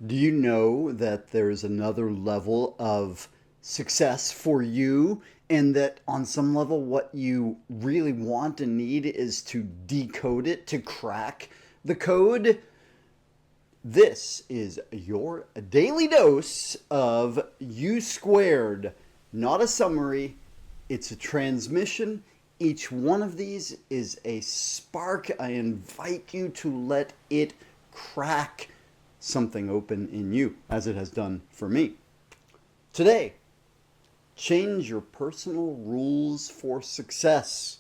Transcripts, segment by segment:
Do you know that there's another level of success for you, and that on some level, what you really want and need is to decode it, to crack the code? This is your daily dose of You². Not a summary, it's a transmission. Each one of these is a spark. I invite you to let it crack something open in you, as it has done for me. Today, change your personal rules for success.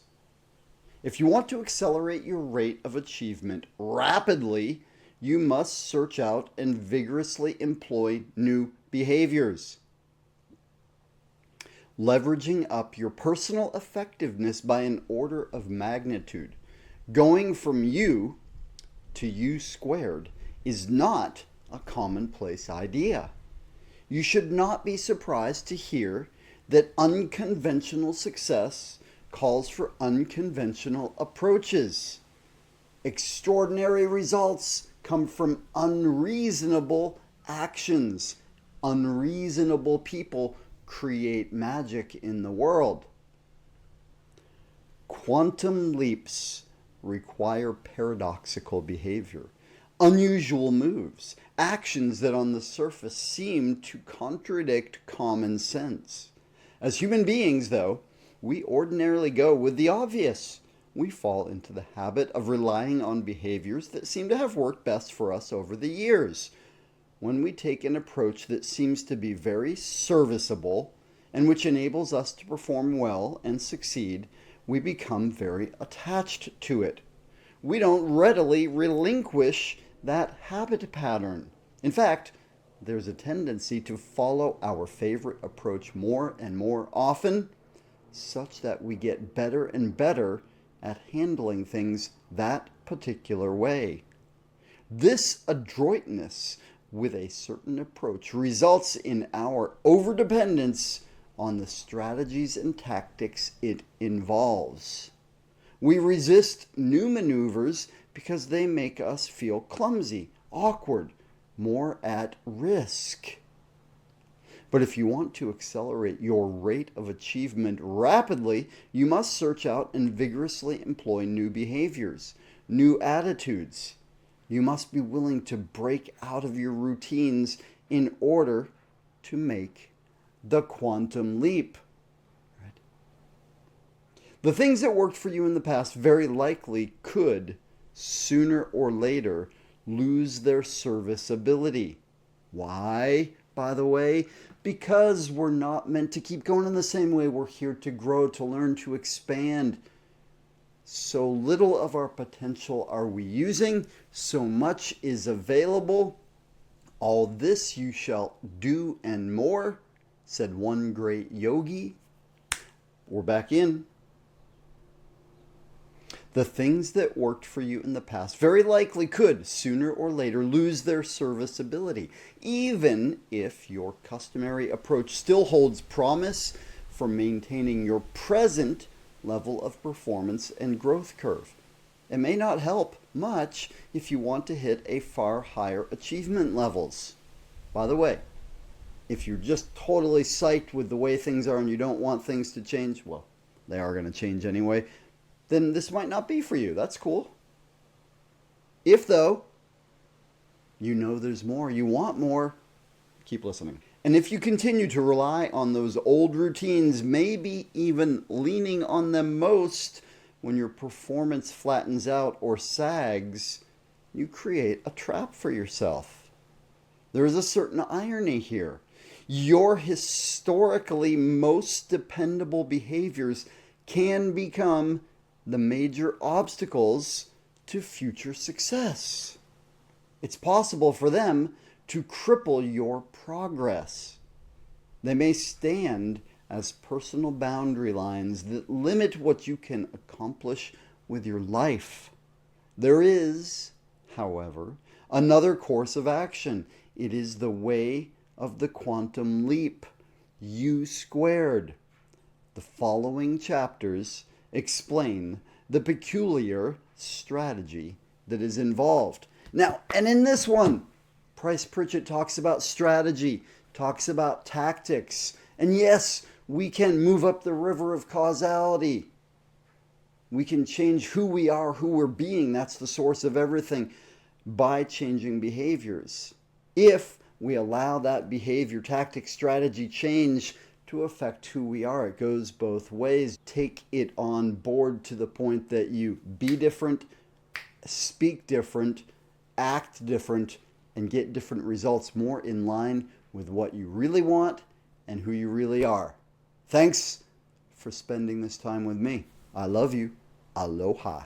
If you want to accelerate your rate of achievement rapidly, you must search out and vigorously employ new behaviors. Leveraging up your personal effectiveness by an order of magnitude. Going from you to You² is not a commonplace idea. You should not be surprised to hear that unconventional success calls for unconventional approaches. Extraordinary results come from unreasonable actions. Unreasonable people create magic in the world. Quantum leaps require paradoxical behavior, unusual moves, actions that on the surface seem to contradict common sense. As human beings, though, we ordinarily go with the obvious. We fall into the habit of relying on behaviors that seem to have worked best for us over the years. When we take an approach that seems to be very serviceable and which enables us to perform well and succeed, we become very attached to it. We don't readily relinquish that habit pattern. In fact, there's a tendency to follow our favorite approach more and more often, such that we get better and better at handling things that particular way. This adroitness with a certain approach results in our overdependence on the strategies and tactics it involves. We resist new maneuvers because they make us feel clumsy, awkward, more at risk. But if you want to accelerate your rate of achievement rapidly, you must search out and vigorously employ new behaviors, new attitudes. You must be willing to break out of your routines in order to make the quantum leap. Right? The things that worked for you in the past very likely could, sooner or later, lose their serviceability. Why, by the way? Because we're not meant to keep going in the same way. We're here to grow, to learn, to expand. So little of our potential are we using, so much is available. All this you shall do and more, said one great yogi. We're back in. The things that worked for you in the past very likely could, sooner or later, lose their serviceability, even if your customary approach still holds promise for maintaining your present level of performance and growth curve. It may not help much if you want to hit a far higher achievement levels. By the way, if you're just totally psyched with the way things are and you don't want things to change, well, they are going to change anyway, then this might not be for you. That's cool. If, though, you know there's more, you want more, keep listening. And if you continue to rely on those old routines, maybe even leaning on them most when your performance flattens out or sags, you create a trap for yourself. There is a certain irony here. Your historically most dependable behaviors can become the major obstacles to future success. It's possible for them to cripple your progress. They may stand as personal boundary lines that limit what you can accomplish with your life. There is, however, another course of action. It is the way of the quantum leap, You². The following chapters explain the peculiar strategy that is involved. Now, and in this one, Price Pritchett talks about strategy, talks about tactics. And yes, we can move up the river of causality. We can change who we are, who we're being. That's the source of everything, by changing behaviors. If we allow that behavior, tactic, strategy change to affect who we are, it goes both ways. Take it on board to the point that you be different, speak different, act different, and get different results more in line with what you really want and who you really are. Thanks for spending this time with me. I love you. Aloha.